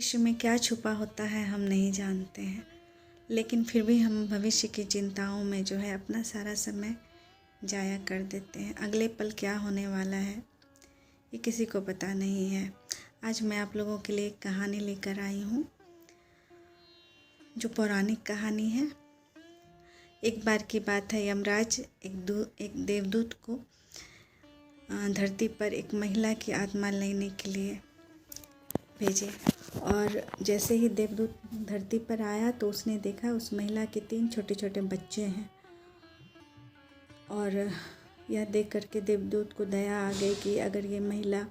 भविष्य में क्या छुपा होता है हम नहीं जानते हैं, लेकिन फिर भी हम भविष्य की चिंताओं में जो है अपना सारा समय जाया कर देते हैं। अगले पल क्या होने वाला है ये किसी को पता नहीं है। आज मैं आप लोगों के लिए एक कहानी लेकर आई हूँ जो पौराणिक कहानी है। एक बार की बात है, यमराज एक देवदूत को धरती पर एक महिला की आत्मा लेने के लिए भेजे। और जैसे ही देवदूत धरती पर आया तो उसने देखा उस महिला के 3 छोटे छोटे बच्चे हैं। और यह देख करके देवदूत को दया आ गई कि अगर ये महिला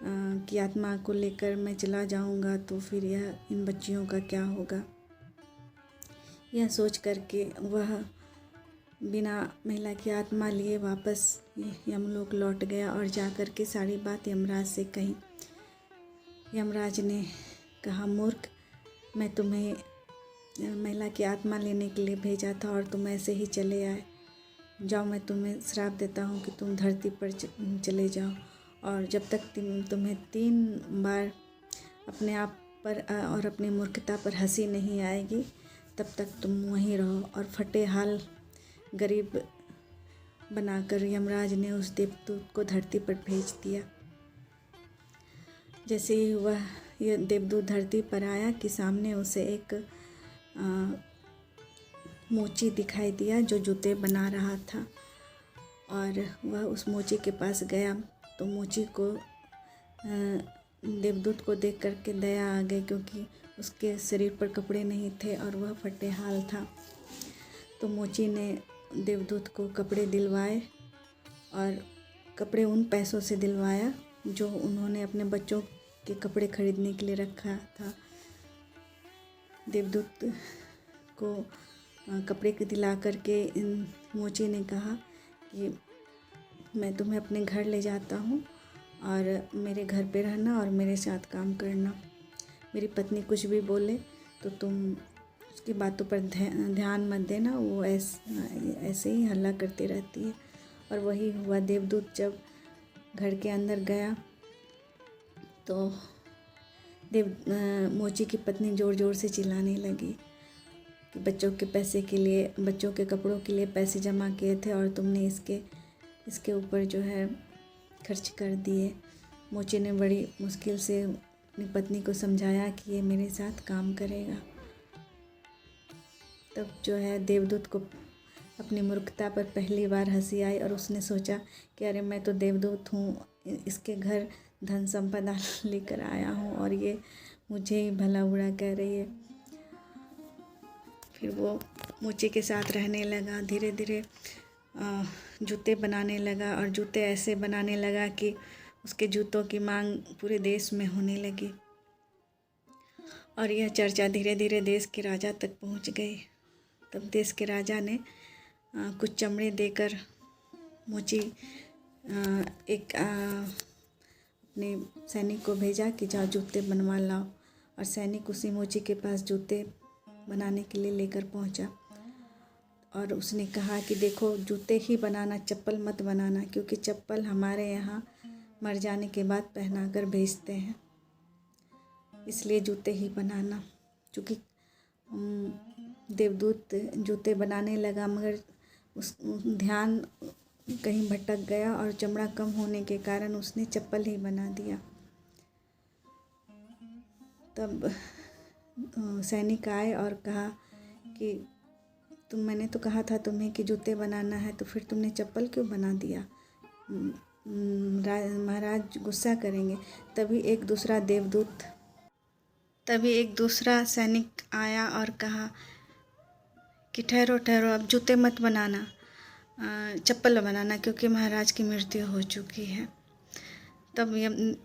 की आत्मा को लेकर मैं चला जाऊंगा तो फिर यह इन बच्चियों का क्या होगा। यह सोच करके वह बिना महिला की आत्मा लिए वापस यमलोक लौट गया और जा कर के सारी बात यमराज से कही। यमराज ने कहा, मूर्ख, मैं तुम्हें महिला की आत्मा लेने के लिए भेजा था और तुम ऐसे ही चले आए। जाओ, मैं तुम्हें श्राप देता हूँ कि तुम धरती पर चले जाओ और जब तक तुम्हें 3 बार अपने आप पर और अपनी मूर्खता पर हंसी नहीं आएगी तब तक तुम वहीं रहो। और फटे हाल गरीब बनाकर यमराज ने उस देवदूत को धरती पर भेज दिया। जैसे ही वह ये देवदूत धरती पर आया कि सामने उसे एक मोची दिखाई दिया जो जूते बना रहा था। और वह उस मोची के पास गया तो मोची को देवदूत को देख करके दया आ गई, क्योंकि उसके शरीर पर कपड़े नहीं थे और वह फटे हाल था। तो मोची ने देवदूत को कपड़े दिलवाए और कपड़े उन पैसों से दिलवाया जो उन्होंने अपने बच्चों के कपड़े खरीदने के लिए रखा था। देवदूत को कपड़े के दिला करके मोची ने कहा कि मैं तुम्हें अपने घर ले जाता हूँ और मेरे घर पे रहना और मेरे साथ काम करना। मेरी पत्नी कुछ भी बोले तो तुम उसकी बातों पर ध्यान मत देना, वो ऐसे ही हल्ला करती रहती है। और वही हुआ। देवदूत जब घर के अंदर गया तो मोची की पत्नी ज़ोर ज़ोर से चिल्लाने लगी कि बच्चों के पैसे के लिए, बच्चों के कपड़ों के लिए पैसे जमा किए थे और तुमने इसके ऊपर जो है खर्च कर दिए। मोची ने बड़ी मुश्किल से अपनी पत्नी को समझाया कि ये मेरे साथ काम करेगा। तब जो है देवदूत को अपनी मूर्खता पर पहली बार हंसी आई और उसने सोचा कि अरे मैं तो देवदूत हूँ, इसके घर धन संपदा लेकर आया हूँ और ये मुझे ही भला बुरा कह रही है। फिर वो मोची के साथ रहने लगा। धीरे धीरे जूते बनाने लगा और जूते ऐसे बनाने लगा कि उसके जूतों की मांग पूरे देश में होने लगी। और यह चर्चा धीरे धीरे देश के राजा तक पहुंच गई। तब देश के राजा ने कुछ चमड़े देकर मोची अपने सैनिक को भेजा कि जाओ जूते बनवा लाओ। और सैनिक उसी मोची के पास जूते बनाने के लिए लेकर पहुंचा। और उसने कहा कि देखो, जूते ही बनाना, चप्पल मत बनाना, क्योंकि चप्पल हमारे यहाँ मर जाने के बाद पहना कर भेजते हैं, इसलिए जूते ही बनाना। क्योंकि देवदूत जूते बनाने लगा मगर उस ध्यान कहीं भटक गया और चमड़ा कम होने के कारण उसने चप्पल ही बना दिया। तब सैनिक आए और कहा कि मैंने तो कहा था तुम्हें कि जूते बनाना है, तो फिर तुमने चप्पल क्यों बना दिया। महाराज गुस्सा करेंगे। तभी एक दूसरा सैनिक आया और कहा कि ठहरो, अब जूते मत बनाना, चप्पल बनाना, क्योंकि महाराज की मृत्यु हो चुकी है। तब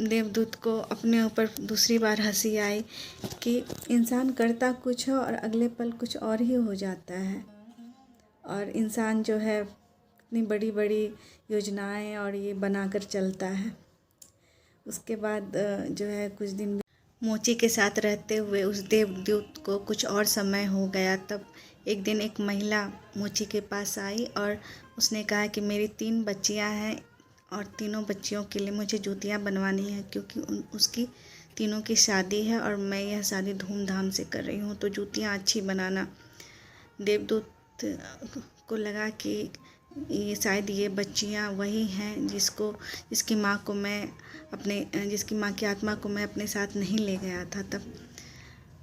देवदूत को अपने ऊपर दूसरी बार हंसी आई कि इंसान करता कुछ है और अगले पल कुछ और ही हो जाता है। और इंसान जो है इतनी बड़ी बड़ी योजनाएं और ये बनाकर चलता है। उसके बाद जो है कुछ दिन मोची के साथ रहते हुए उस देवदूत को कुछ और समय हो गया। तब एक दिन एक महिला मोची के पास आई और उसने कहा कि मेरी 3 बच्चियां हैं और तीनों बच्चियों के लिए मुझे जूतियाँ बनवानी हैं, क्योंकि उसकी तीनों की शादी है और मैं यह शादी धूमधाम से कर रही हूँ, तो जूतियाँ अच्छी बनाना। देवदूत को लगा कि ये शायद ये बच्चियाँ वही हैं जिसकी माँ की आत्मा को मैं अपने साथ नहीं ले गया था। तब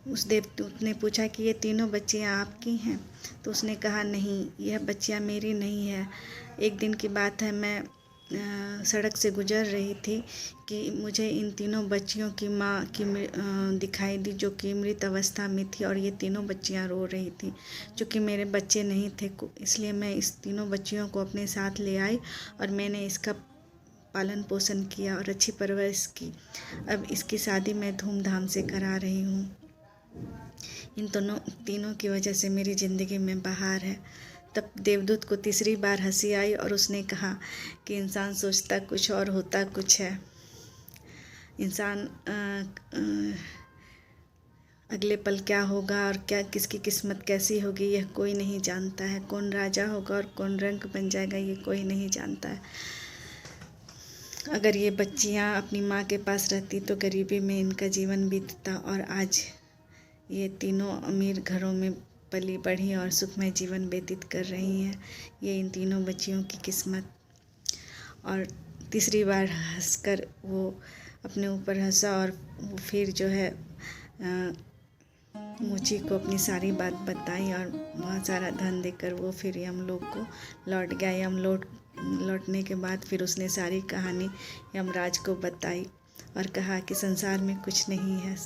उस देवदूत ने पूछा कि ये तीनों बच्चियाँ आपकी हैं? तो उसने कहा नहीं, यह बच्चियाँ मेरी नहीं है। एक दिन की बात है, मैं सड़क से गुजर रही थी कि मुझे इन तीनों बच्चियों की माँ दिखाई दी, जो कि मृत अवस्था में थी, और ये तीनों बच्चियाँ रो रही थी। चूँकि मेरे बच्चे नहीं थे, इसलिए मैं इस तीनों बच्चियों को अपने साथ ले आई और मैंने इसका पालन पोषण किया और अच्छी परवरिश की। अब इसकी शादी मैं धूमधाम से करा रही हूँ। इन तीनों की वजह से मेरी ज़िंदगी में बहार है। तब देवदूत को तीसरी बार हंसी आई और उसने कहा कि इंसान सोचता कुछ और होता कुछ है। इंसान अगले पल क्या होगा और क्या किसकी किस्मत कैसी होगी यह कोई नहीं जानता है। कौन राजा होगा और कौन रंक बन जाएगा ये कोई नहीं जानता है। अगर ये बच्चियाँ अपनी माँ के पास रहती तो गरीबी में इनका जीवन बीतता, और आज ये तीनों अमीर घरों में पली बढ़ी और सुखमय जीवन व्यतीत कर रही हैं। ये इन तीनों बच्चियों की किस्मत। और तीसरी बार हंसकर वो अपने ऊपर हंसा और वो फिर जो है मोची को अपनी सारी बात बताई और बहुत सारा धन देकर वो फिर यमलोक को लौट गया। लौटने के बाद फिर उसने सारी कहानी यमराज को बताई और कहा कि संसार में कुछ नहीं है,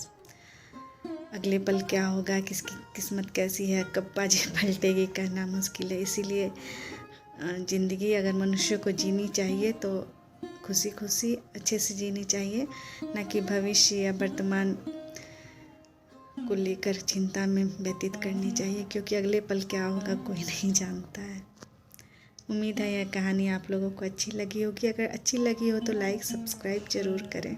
अगले पल क्या होगा, किसकी किस्मत कैसी है, कब बाजी पलटेगी, कहना मुश्किल है। इसीलिए ज़िंदगी अगर मनुष्य को जीनी चाहिए तो खुशी खुशी अच्छे से जीनी चाहिए, न कि भविष्य या वर्तमान को लेकर चिंता में व्यतीत करनी चाहिए, क्योंकि अगले पल क्या होगा कोई नहीं जानता है। उम्मीद है यह कहानी आप लोगों को अच्छी लगी होगी। अगर अच्छी लगी हो तो लाइक सब्सक्राइब ज़रूर करें।